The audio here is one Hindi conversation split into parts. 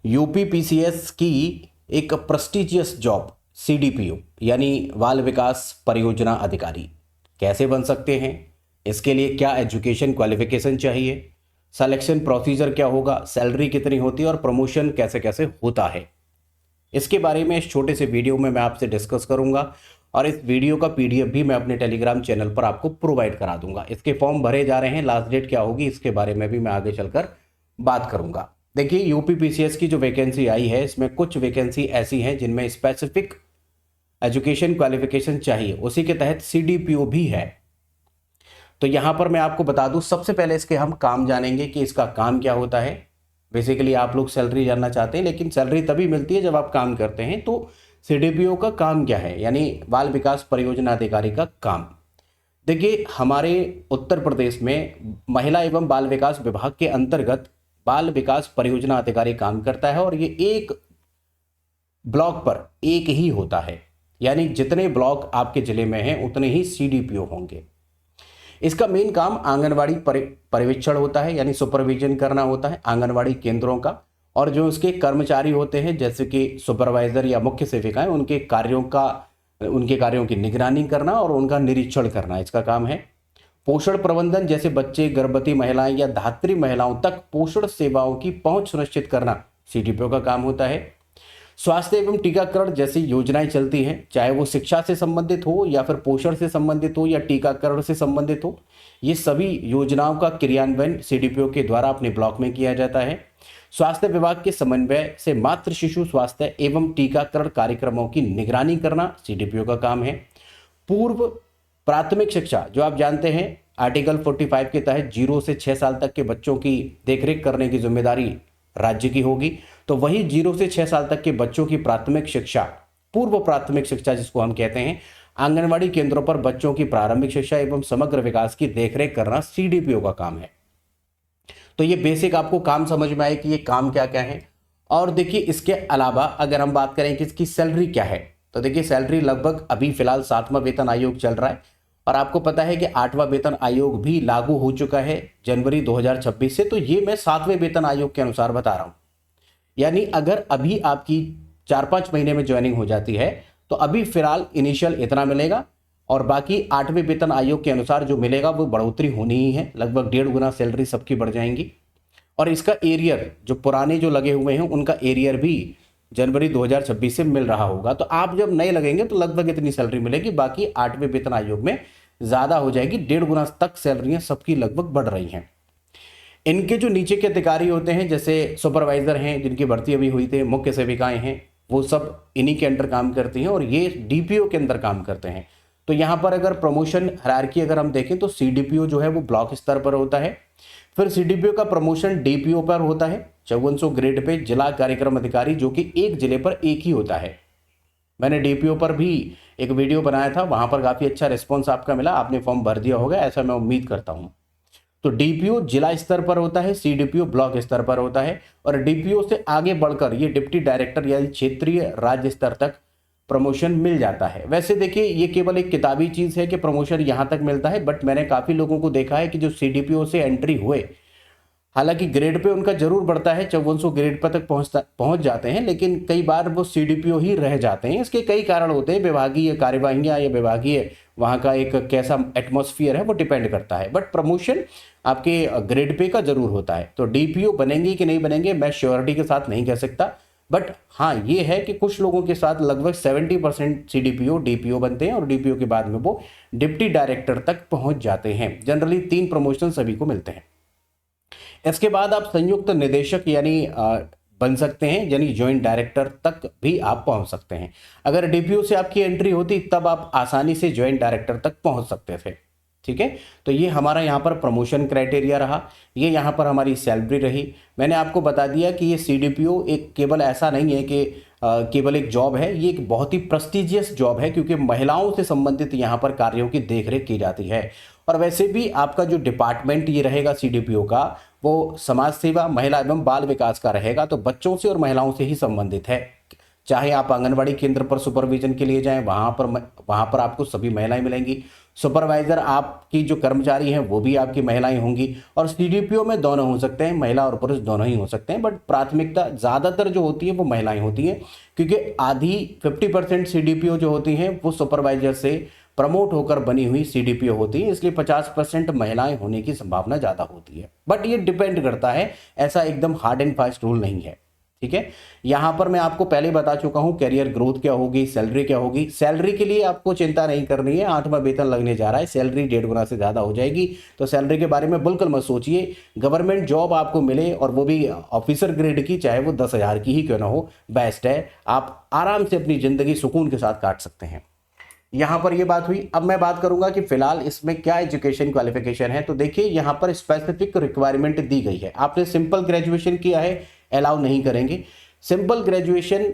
यूपी पीसीएस की एक प्रेस्टिजियस जॉब सीडीपीओ यानी बाल विकास परियोजना अधिकारी कैसे बन सकते हैं, इसके लिए क्या एजुकेशन क्वालिफिकेशन चाहिए, सिलेक्शन प्रोसीजर क्या होगा, सैलरी कितनी होती है और प्रमोशन कैसे कैसे होता है, इसके बारे में इस छोटे से वीडियो में मैं आपसे डिस्कस करूंगा। और इस वीडियो का पीडीएफ भी मैं अपने टेलीग्राम चैनल पर आपको प्रोवाइड करा दूंगा। इसके फॉर्म भरे जा रहे हैं, लास्ट डेट क्या होगी इसके बारे में भी मैं आगे चलकर बात करूंगा। देखिए, यूपी पीसीएस की जो वैकेंसी आई है इसमें कुछ वैकेंसी ऐसी हैं जिनमें स्पेसिफिक एजुकेशन क्वालिफिकेशन चाहिए, उसी के तहत सीडीपीओ भी है। तो यहां पर मैं आपको बता दूं, सबसे पहले इसके हम काम जानेंगे कि इसका काम क्या होता है। बेसिकली आप लोग सैलरी जानना चाहते हैं, लेकिन सैलरी तभी मिलती है जब आप काम करते हैं। तो सीडीपीओ का काम क्या है, यानी बाल विकास परियोजना अधिकारी का काम। देखिए, हमारे उत्तर प्रदेश में महिला एवं बाल विकास विभाग के अंतर्गत बाल विकास परियोजना अधिकारी काम करता है और ये एक ब्लॉक पर एक ही होता है, यानी जितने ब्लॉक आपके जिले में हैं उतने ही सीडीपीओ होंगे। इसका मेन काम आंगनवाड़ी पर्यवेक्षण होता है, यानी सुपरविजन करना होता है आंगनवाड़ी केंद्रों का। और जो उसके कर्मचारी होते हैं जैसे कि सुपरवाइजर या मुख्य सेविकाएं, उनके कार्यों की निगरानी करना और उनका निरीक्षण करना इसका काम है। पोषण प्रबंधन, जैसे बच्चे, गर्भवती महिलाएं या धात्री महिलाओं तक पोषण सेवाओं की पहुंच सुनिश्चित करना सीडीपीओ का काम होता है। स्वास्थ्य एवं टीकाकरण जैसी योजनाएं चलती हैं, चाहे वो शिक्षा से संबंधित हो या फिर पोषण से संबंधित हो या टीकाकरण से संबंधित हो, ये सभी योजनाओं का क्रियान्वयन सीडीपीओ के द्वारा अपने ब्लॉक में किया जाता है। स्वास्थ्य विभाग के समन्वय से मातृ शिशु स्वास्थ्य एवं टीकाकरण कार्यक्रमों की निगरानी करना सीडीपीओ का काम है। पूर्व प्राथमिक शिक्षा, जो आप जानते हैं आर्टिकल 45 के तहत 0 से 6 साल तक के बच्चों की देखरेख करने की जिम्मेदारी राज्य की होगी। तो वही 0 से 6 साल तक के बच्चों की प्राथमिक शिक्षा, पूर्व प्राथमिक शिक्षा जिसको हम कहते हैं, आंगनवाड़ी केंद्रों पर बच्चों की प्रारंभिक शिक्षा एवं समग्र विकास की देखरेख करना सीडीपीओ का काम है। तो ये बेसिक आपको काम समझ में आए कि ये काम क्या क्या है। और देखिए, इसके अलावा अगर हम बात करें कि इसकी सैलरी क्या है, तो देखिए सैलरी लगभग अभी फिलहाल 7वां वेतन आयोग चल रहा है और आपको पता है कि 8वां वेतन आयोग भी लागू हो चुका है जनवरी 2026 से। तो ये मैं 7वें वेतन आयोग के अनुसार बता रहा हूं, यानी अगर अभी आपकी 4-5 महीने में ज्वाइनिंग हो जाती है तो अभी फिलहाल इनिशियल इतना मिलेगा और बाकी 8वें वेतन आयोग के अनुसार जो मिलेगा वो बढ़ोतरी होनी ही है, लगभग 1.5 गुना सैलरी सबकी बढ़ जाएंगी। और इसका एरियर, जो पुराने जो लगे हुए हैं उनका एरियर भी जनवरी 2026 से मिल रहा होगा। तो आप जब नए लगेंगे तो लगभग इतनी सैलरी मिलेगी, बाकी 8वें वेतन आयोग में ज़्यादा हो जाएगी, 1.5 गुना तक सैलरियाँ सबकी लगभग बढ़ रही हैं। इनके जो नीचे के अधिकारी होते हैं, जैसे सुपरवाइजर हैं जिनकी भर्ती अभी हुई थी, मुख्य सेविकाएं हैं, वो सब इन्हीं के अंडर काम करती हैं और ये डीपीओ के अंदर काम करते हैं। तो यहाँ पर अगर प्रमोशन हायरार्की अगर हम देखें तो सीडीपीओ जो है वो ब्लॉक स्तर पर होता है, फिर सीडीपीओ का प्रमोशन डीपीओ पर होता है 5400 ग्रेड पे, जिला कार्यक्रम अधिकारी, जो कि एक जिले पर एक ही होता है। मैंने डीपीओ पर भी एक वीडियो बनाया था, वहां पर काफ़ी अच्छा रिस्पॉन्स आपका मिला, आपने फॉर्म भर दिया होगा ऐसा मैं उम्मीद करता हूं। तो डीपीओ जिला स्तर पर होता है, सीडीपीओ ब्लॉक स्तर पर होता है और डीपीओ से आगे बढ़कर ये डिप्टी डायरेक्टर यानी क्षेत्रीय राज्य स्तर तक प्रमोशन मिल जाता है। वैसे देखिए, ये केवल एक किताबी चीज़ है कि प्रमोशन यहाँ तक मिलता है, बट मैंने काफ़ी लोगों को देखा है कि जो सीडीपीओ से एंट्री हुए, हालांकि ग्रेड पे उनका जरूर बढ़ता है, 5400 ग्रेड पर तक पहुंच जाते हैं, लेकिन कई बार वो सीडीपीओ ही रह जाते हैं। इसके कई कारण होते हैं, विभागीय कार्यवाहियां या विभागीय वहाँ का एक कैसा एटमॉस्फेयर है वो डिपेंड करता है, बट प्रमोशन आपके ग्रेड पे का जरूर होता है। तो डीपीओ बनेंगे कि नहीं बनेंगे मैं श्योरिटी के साथ नहीं कह सकता, बट हाँ ये है कि कुछ लोगों के साथ लगभग 70% सीडीपीओ डीपीओ बनते हैं और डीपीओ के बाद में वो डिप्टी डायरेक्टर तक पहुंच जाते हैं। जनरली 3 प्रमोशन सभी को मिलते हैं। इसके बाद आप संयुक्त निदेशक यानी बन सकते हैं, यानी ज्वाइंट डायरेक्टर तक भी आप पहुंच सकते हैं। अगर डीपीओ से आपकी एंट्री होती तब आप आसानी से ज्वाइंट डायरेक्टर तक पहुंच सकते थे। ठीक है, तो ये हमारा यहाँ पर प्रमोशन क्राइटेरिया रहा, ये यहाँ पर हमारी सैलरी रही। मैंने आपको बता दिया कि ये सीडीपीओ एक केवल ऐसा नहीं है कि केवल एक जॉब है, ये एक बहुत ही प्रेस्टिजियस जॉब है क्योंकि महिलाओं से संबंधित यहाँ पर कार्यों की देखरेख की जाती है। और वैसे भी आपका जो डिपार्टमेंट ये रहेगा सीडीपीओ का, वो समाज सेवा, महिला एवं बाल विकास का रहेगा, तो बच्चों से और महिलाओं से ही संबंधित है। चाहे आप आंगनवाड़ी केंद्र पर सुपरविजन के लिए जाएं, वहाँ पर आपको सभी महिलाएं मिलेंगी। सुपरवाइजर आपकी जो कर्मचारी हैं वो भी आपकी महिलाएं होंगी, और सीडीपीओ में दोनों हो सकते हैं, महिला और पुरुष दोनों ही हो सकते हैं, बट प्राथमिकता ज़्यादातर जो होती है वो महिलाएं होती हैं, क्योंकि आधी 50% सीडीपीओ जो होती हैं वो सुपरवाइजर से प्रमोट होकर बनी हुई सीडीपीओ होती है, इसलिए 50% महिलाएं होने की संभावना ज़्यादा होती है। बट ये डिपेंड करता है, ऐसा एकदम हार्ड एंड फास्ट रूल नहीं है। ठीक है, यहां पर मैं आपको पहले बता चुका हूं कैरियर ग्रोथ क्या होगी, सैलरी क्या होगी। सैलरी के लिए आपको चिंता नहीं करनी है, 8वां वेतन लगने जा रहा है, सैलरी 1.5 गुना से ज्यादा हो जाएगी, तो सैलरी के बारे में बिल्कुल मत सोचिए। गवर्नमेंट जॉब आपको मिले और वो भी ऑफिसर ग्रेड की, चाहे वो 10,000 की ही क्यों ना हो, बेस्ट है। आप आराम से अपनी जिंदगी सुकून के साथ काट सकते हैं। यहां पर ये बात हुई। अब मैं बात करूंगा कि फिलहाल इसमें क्या एजुकेशन क्वालिफिकेशन है। तो देखिए यहां पर स्पेसिफिक रिक्वायरमेंट दी गई है। आपने सिंपल ग्रेजुएशन किया है, अलाउ नहीं करेंगे। सिंपल ग्रेजुएशन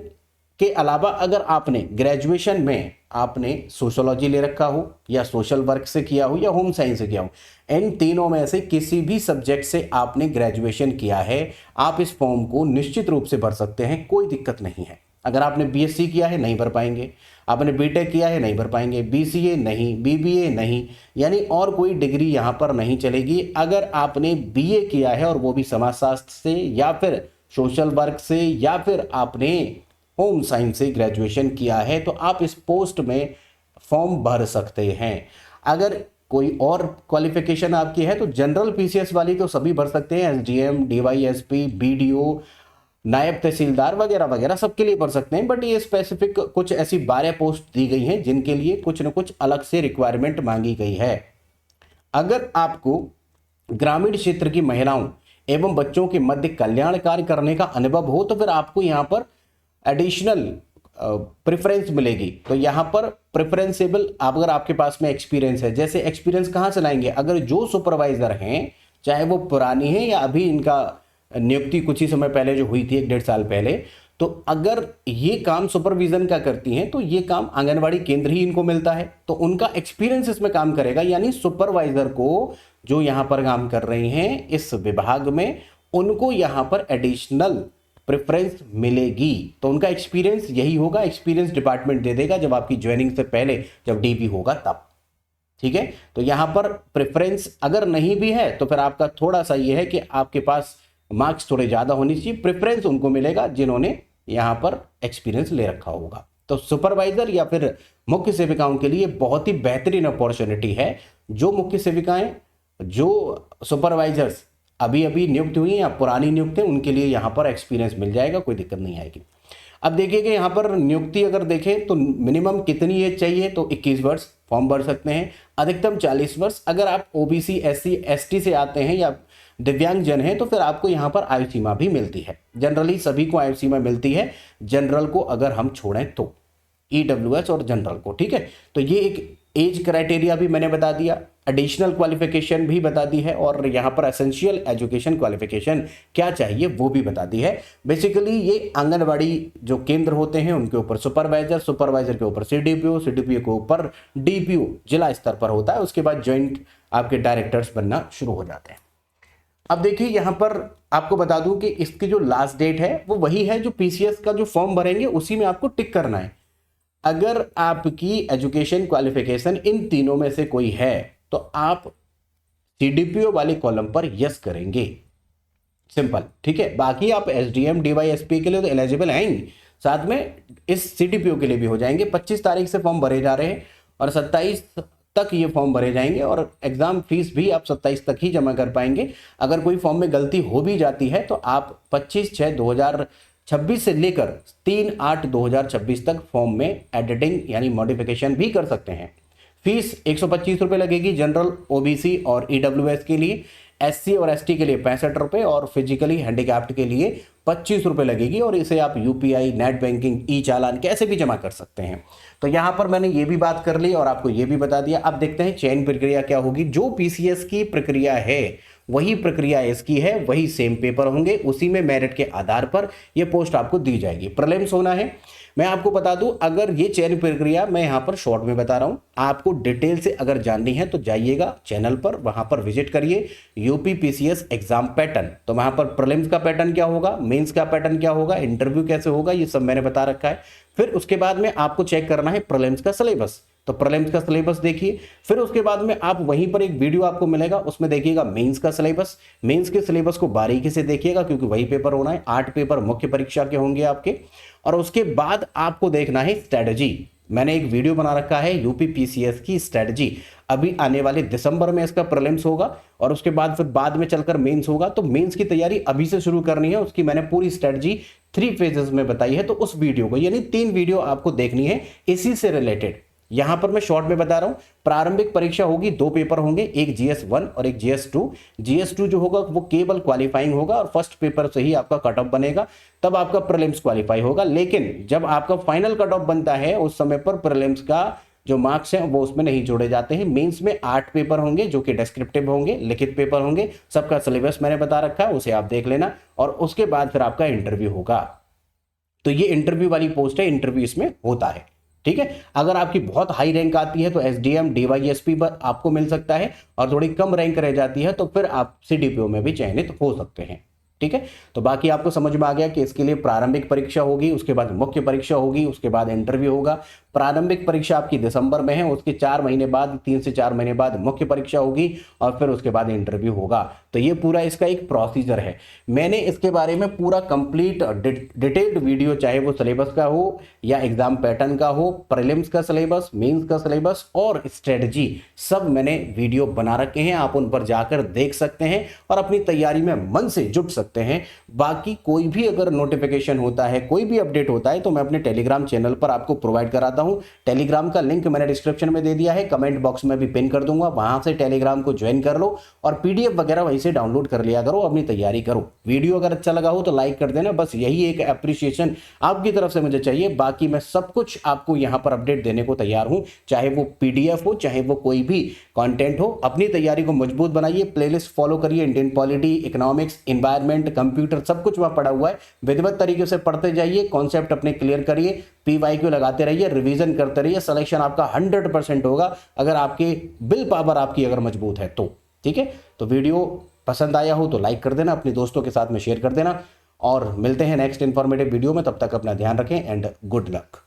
के अलावा अगर आपने ग्रेजुएशन में आपने सोशोलॉजी ले रखा हो, या सोशल वर्क से किया हो, या होम साइंस से किया हो, इन तीनों में से किसी भी सब्जेक्ट से आपने ग्रेजुएशन किया है, आप इस फॉर्म को निश्चित रूप से भर सकते हैं, कोई दिक्कत नहीं है। अगर आपने बीएससी किया है नहीं भर पाएंगे, आपने बीटेक किया है नहीं भर पाएंगे, बीसीए नहीं, बीबीए नहीं, यानी और कोई डिग्री यहाँ पर नहीं चलेगी। अगर आपने बीए किया है और वो भी समाजशास्त्र से, या फिर सोशल वर्क से, या फिर आपने होम साइंस से ग्रेजुएशन किया है, तो आप इस पोस्ट में फॉर्म भर सकते हैं। अगर कोई और क्वालिफिकेशन आपकी है तो जनरल पीसीएस वाली तो सभी भर सकते हैं, एसडीएम, डीवाईएसपी, बीडीओ, नायब तहसीलदार वगैरह वगैरह सबके लिए भर सकते हैं। बट ये स्पेसिफिक कुछ ऐसी 12 पोस्ट दी गई हैं जिनके लिए कुछ न कुछ अलग से रिक्वायरमेंट मांगी गई है। अगर आपको ग्रामीण क्षेत्र की महिलाओं एवं बच्चों के मध्य कल्याण कार्य करने का अनुभव हो तो फिर आपको यहाँ पर एडिशनल प्रेफरेंस मिलेगी। तो यहाँ पर प्रेफरेंसेबल, अगर आपके पास में एक्सपीरियंस है, जैसे एक्सपीरियंस कहाँ से लाएंगे, अगर जो सुपरवाइजर हैं चाहे वो पुरानी है या अभी इनका नियुक्ति कुछ ही समय पहले जो हुई थी 1-1.5 साल पहले, तो अगर ये काम सुपरविजन का करती हैं तो ये काम आंगनवाड़ी केंद्र ही इनको मिलता है, तो उनका एक्सपीरियंस इसमें काम करेगा। यानी सुपरवाइजर को जो यहाँ पर काम कर रहे हैं इस विभाग में, उनको यहाँ पर एडिशनल प्रेफरेंस मिलेगी। तो उनका एक्सपीरियंस यही होगा, एक्सपीरियंस डिपार्टमेंट दे देगा जब आपकी ज्वाइनिंग से पहले, जब डीपी होगा तब। ठीक है, तो यहाँ पर प्रेफरेंस अगर नहीं भी है तो फिर आपका थोड़ा सा ये है कि आपके पास मार्क्स थोड़े ज्यादा होनी चाहिए। प्रेफरेंस उनको मिलेगा जिन्होंने यहाँ पर एक्सपीरियंस ले रखा होगा। तो सुपरवाइजर या फिर मुख्य सेविकाओं के लिए बहुत ही बेहतरीन अपॉर्चुनिटी है। जो मुख्य सेविकाएं, जो सुपरवाइजर्स अभी अभी नियुक्त हुई हैं या पुरानी नियुक्त हैं, उनके लिए यहाँ पर एक्सपीरियंस मिल जाएगा, कोई दिक्कत नहीं आएगी। अब देखिए कि यहाँ पर नियुक्ति अगर देखें तो मिनिमम कितनी एज चाहिए, तो 21 वर्ष फॉर्म भर सकते हैं, अधिकतम 40 वर्ष। अगर आप ओबीसी, एससी, एसटी से आते हैं या दिव्यांग जन हैं तो फिर आपको यहाँ पर आयु सीमा भी मिलती है। जनरली सभी को आयु सीमा मिलती है, जनरल को अगर हम छोड़ें तो, ईडब्ल्यूएस और जनरल को। ठीक है, तो ये एक एज क्राइटेरिया भी मैंने बता दिया, एडिशनल क्वालिफिकेशन भी बता दी है, और यहाँ पर एसेंशियल एजुकेशन क्वालिफिकेशन क्या चाहिए वो भी बता दी है। बेसिकली ये आंगनवाड़ी जो केंद्र होते हैं उनके ऊपर सुपरवाइजर, सुपरवाइजर के ऊपर सीडीपीओ, सीडीपीओ के ऊपर डीपीओ जिला स्तर पर होता है, उसके बाद ज्वाइंट आपके डायरेक्टर्स बनना शुरू हो जाते हैं। अब देखिए यहाँ पर आपको बता दूं कि इसकी जो लास्ट डेट है वो वही है जो पीसीएस का जो फॉर्म भरेंगे उसी में आपको टिक करना है। अगर आपकी एजुकेशन क्वालिफिकेशन इन तीनों में से कोई है तो आप सीडीपीओ वाले कॉलम पर यस करेंगे, सिंपल। ठीक है, बाकी आप एसडीएम, डीवाईएसपी के लिए तो एलिजिबल हैं ही, साथ में इस सीडीपीओ के लिए भी हो जाएंगे। 25 तारीख से फॉर्म भरे जा रहे हैं और 27 तक ये फॉर्म भरे जाएंगे, और एग्जाम फीस भी आप 27 तक ही जमा कर पाएंगे। अगर कोई फॉर्म में गलती हो भी जाती है तो आप 25/6/2026 से लेकर 3/8/2026 तक फॉर्म में एडिटिंग यानी मॉडिफिकेशन भी कर सकते हैं। फीस 125 रुपये लगेगी जनरल, ओबीसी और ईडब्ल्यूएस के लिए, एससी और एसटी के लिए 65 रुपये, और फिजिकली हैंडीकैप्ड के लिए 25 रुपये लगेगी। और इसे आप यूपीआई, नेट बैंकिंग, ई चालान कैसे भी जमा कर सकते हैं। तो यहाँ पर मैंने ये भी बात कर ली और आपको ये भी बता दिया। अब देखते हैं चयन प्रक्रिया क्या होगी। जो पीसीएस की प्रक्रिया है वही प्रक्रिया इसकी है, वही सेम पेपर होंगे, उसी में मेरिट के आधार पर ये पोस्ट आपको दी जाएगी। प्रीलिम्स होना है। मैं आपको बता दूं, अगर ये चयन प्रक्रिया मैं यहाँ पर शॉर्ट में बता रहा हूँ, आपको डिटेल से अगर जाननी है तो जाइएगा चैनल पर, वहां पर विजिट करिए, यूपी पीसीएस एग्जाम पैटर्न। तो वहां पर प्रीलिम्स का पैटर्न क्या होगा, मेंस का पैटर्न क्या होगा, इंटरव्यू कैसे होगा, ये सब मैंने बता रखा है। फिर उसके बाद में आपको चेक करना है प्रीलिम्स का सिलेबस, तो प्रीलिम्स का सिलेबस देखिए। फिर उसके बाद में आप वहीं पर एक वीडियो आपको मिलेगा, उसमें देखिएगा मेंस का सिलेबस। मेंस के सिलेबस को बारीकी से देखिएगा क्योंकि वही पेपर होना है, 8 पेपर मुख्य परीक्षा के होंगे आपके। और उसके बाद आपको देखना है स्ट्रेटजी। मैंने एक वीडियो बना रखा है यूपी पीसीएस की स्ट्रेटजी, अभी आने वाले दिसंबर में इसका प्रीलिम्स होगा और उसके बाद फिर बाद में चलकर मेंस होगा, तो मेंस की तैयारी अभी से शुरू करनी है। उसकी मैंने पूरी स्ट्रेटजी 3 फेजेस में बताई है, तो उस वीडियो को यानी 3 वीडियो आपको देखनी है इसी से रिलेटेड। यहां पर मैं शॉर्ट में बता रहा हूं, प्रारंभिक परीक्षा होगी, 2 पेपर होंगे, एक GS1 और एक GS2। GS2 जो होगा वो केवल क्वालिफाइंग होगा और फर्स्ट पेपर से ही आपका कट ऑफ बनेगा, तब आपका प्रीलिम्स क्वालिफाई होगा। लेकिन जब आपका फाइनल कट ऑफ बनता है उस समय पर प्रीलिम्स का जो मार्क्स हैं वो उसमें नहीं जोड़े जाते हैं। मेंस में 8 पेपर होंगे जो कि डिस्क्रिप्टिव होंगे, लिखित पेपर होंगे, सबका सिलेबस मैंने बता रखा है, उसे आप देख लेना। और उसके बाद फिर आपका इंटरव्यू होगा। तो ये इंटरव्यू वाली पोस्ट है, इंटरव्यू इसमें होता है, ठीक है। अगर आपकी बहुत हाई रैंक आती है तो SDM DYSP पर आपको मिल सकता है, और थोड़ी कम रैंक रह जाती है तो फिर आप CDPO में भी चयनित हो सकते हैं, ठीक है। तो बाकी आपको समझ में आ गया कि इसके लिए प्रारंभिक परीक्षा होगी, उसके बाद मुख्य परीक्षा होगी, उसके बाद इंटरव्यू होगा। प्रारंभिक परीक्षा आपकी दिसंबर में है, उसके 4 महीने बाद, 3 से 4 महीने बाद मुख्य परीक्षा होगी और फिर उसके बाद इंटरव्यू होगा। तो ये पूरा इसका एक प्रोसीजर है। मैंने इसके बारे में पूरा कंप्लीट डिटेल्ड वीडियो, चाहे वो सिलेबस का हो या एग्जाम पैटर्न का हो, प्रीलिम्स का सिलेबस, मेंस का सिलेबस और स्ट्रेटजी, सब मैंने वीडियो बना रखे हैं। आप उन पर जाकर देख सकते हैं और अपनी तैयारी में मन से जुट सकते हैं। बाकी कोई भी अगर नोटिफिकेशन होता है, कोई भी अपडेट होता है, तो मैं अपने टेलीग्राम चैनल पर आपको प्रोवाइड कराता हूं। टेलीग्राम का लिंक मैंने डिस्क्रिप्शन में दे दिया है, कमेंट बॉक्स में भी पिन कर दूंगा, वहां से टेलीग्राम को ज्वाइन कर लो और PDF वगैरह वहीं से डाउनलोड कर लिया करो, अपनी तैयारी करो। वीडियो अगर अच्छा लगा हो तो लाइक कर देना, बस यही एक एप्रिसिएशन आपकी तरफ से मुझे चाहिए। बाकी मैं सब कुछ आपको यहां पर अपडेट देने को तैयार हूं, चाहे वो PDF हो, चाहे वो कोई भी कंटेंट हो। अपनी तैयारी को मजबूत बनाइए, प्लेलिस्ट फॉलो करिए, Indian polity, economics, environment, computer, सब कुछ वहां पड़ा हुआ है। विधिवत तरीके से पढ़ते जाइए, कॉन्सेप्ट अपने क्लियर करिए, PYQ लगाते रहिए, रिवीजन करते रहिए। सिलेक्शन आपका 100% होगा अगर आपकी विल पावर आपकी अगर मजबूत है तो, ठीक है। तो वीडियो पसंद आया हो तो लाइक कर देना, अपने दोस्तों के साथ में शेयर कर देना, और मिलते हैं नेक्स्ट इंफॉर्मेटिव वीडियो में। तब तक अपना ध्यान रखें एंड गुड लक।